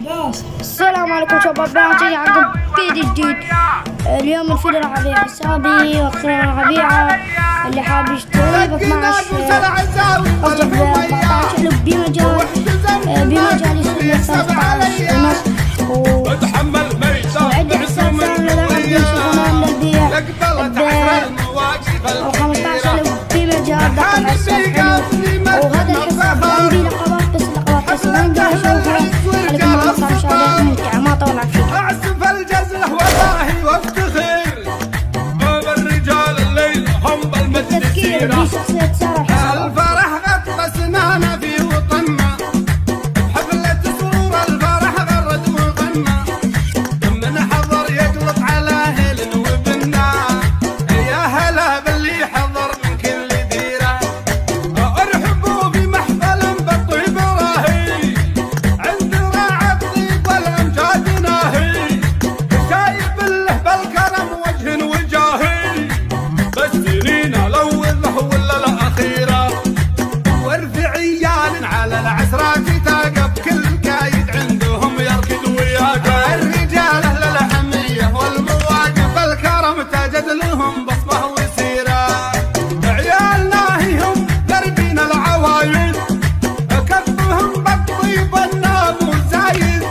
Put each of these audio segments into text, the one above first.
السلام عليكم شباب، بناتي عقب فيديو جديد. اليوم الفيديو راح ابيع حسابي واخيرا راح ابيعه. اللي حاب يشتري ب 12 قصدي ب 14000 بمجال يصير 13 ونص وعندي حساب ثاني راح يشوفونه للبيع ب 15000 بمجال دخل حساب حلو. وهذا الحساب عندي لقبات بس لقبات بس ما اقدر اشوفها. عليكم السلام مشاهدات ممتعة ما اطول عليكم. اعزف الجزله والله وافتخر بالرجال الليل هم بالمجد السيره. الفرح غطى سنانا في وطننا بحفلة سرور الفرح غرد وغنى. من حضر يقلط على هل وبنا يا هلا باللي حضر من كل ديره. ارحبوا بمحفل بالطيب راهي عند راعي الطيب والامجاد ناهي. شايف له بالكرم وجه وجاهي بس سنين الاول ولا الاخيره. وارفع عيال على العسرات تاقب كل قايد عندهم يركض وياك. الرجال اهل الحميه والمواقف الكرم تجد لهم بصمه وسيره. عيال ناهيهم دربين العوايد كفهم بالطيب النابوس زايد.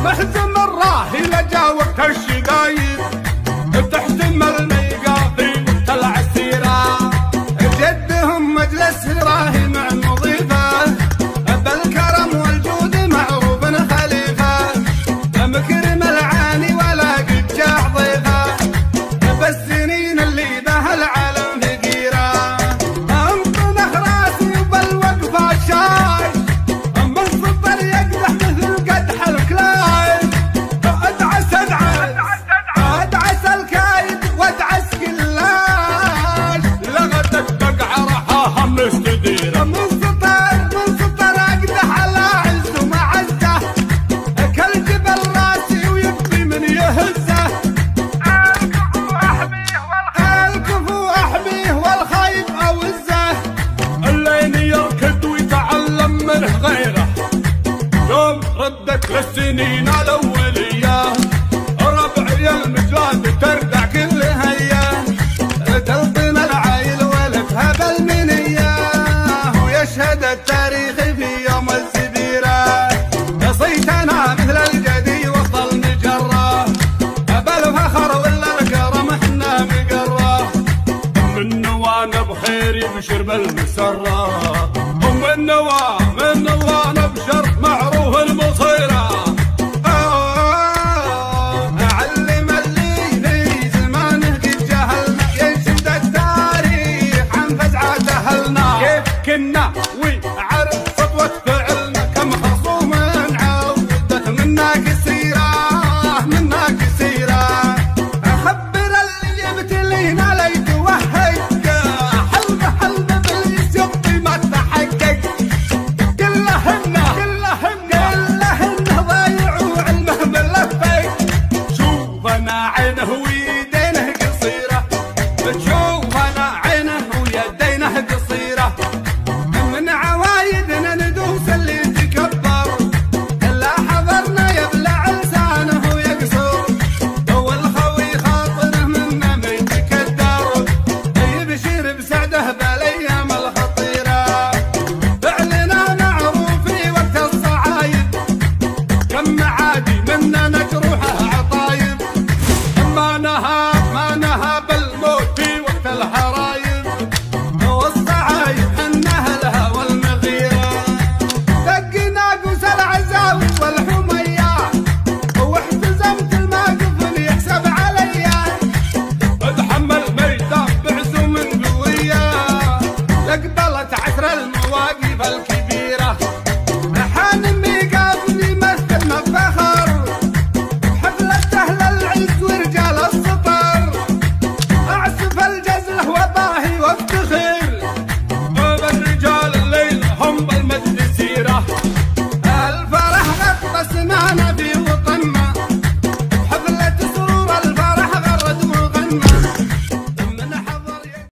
محزم الراهي لجا وقت الشقايد تحتمل ميقاضي وطلع السيره. جدهم مجلس راهي مع مضيفه بالكرم والجود معروف خليفه. مكرم العاني ولا قد جاع ضيفه بالسنين اللي به العالم فقيره. انطنخ راسي وبالوقفه الشاي من سطر يقدح مثل قدح الكلاي. ادعس الكايد وادعس كلاش لغتك تقع رحاها مستديره. من سطر اقدح على عز ومعزه كالجبل راسي ويبقي من يهزه. الكفو احميه والخايف اوزه. اللين يركض ويتعلم منه غيره. يوم ردك للسنين الاوليه ربعي المجلاد تردع كل هيه. تلطم العايل ولفها بالمنيه ويشهد التاريخ في يوم الزبيره. صيتنا مثل الجدي وسط المجره بالفخر ولا الكرم احنا مقره. من نوانا بخير يبشر بالمسره ومن نوانا بشر معروف المصيره. علم اللي في زمانه قد جهلنا ينشد التاريخ عن فزعة اهلنا. كيف كنا وعرف خطوة فعلنا كم خصوم عودت منا كثيرة خبر اللي يبتلينا ليتوهق. حلب باليسبط ما تحقق. كلهن ضايعوا علمه باللفق. شوفنا عينه ويدينه قصيره. شوفنا عينه ويدينه قصيره. من عوايدنا ندوس اللي تكبر. لا حضرنا يبلع لسانه ويقصر. والخوي خاطره منا ما يتكدر. يبشر بسعده بالايام الخطيره. فعلنا معروف في وقت الصعايب كم معادي منا نجروحه عطايب. ما نهى بالموت في وقت الحرايب والصعايب حنا لها والمغيره. دق ناقوس العزاوي والحميه واحتزمت الماقف يحسب عليا. اتحمل ميدان بعزوم قويه لقبلت عسر المواقف الكبيره. حان ميقاف يمثل مفخر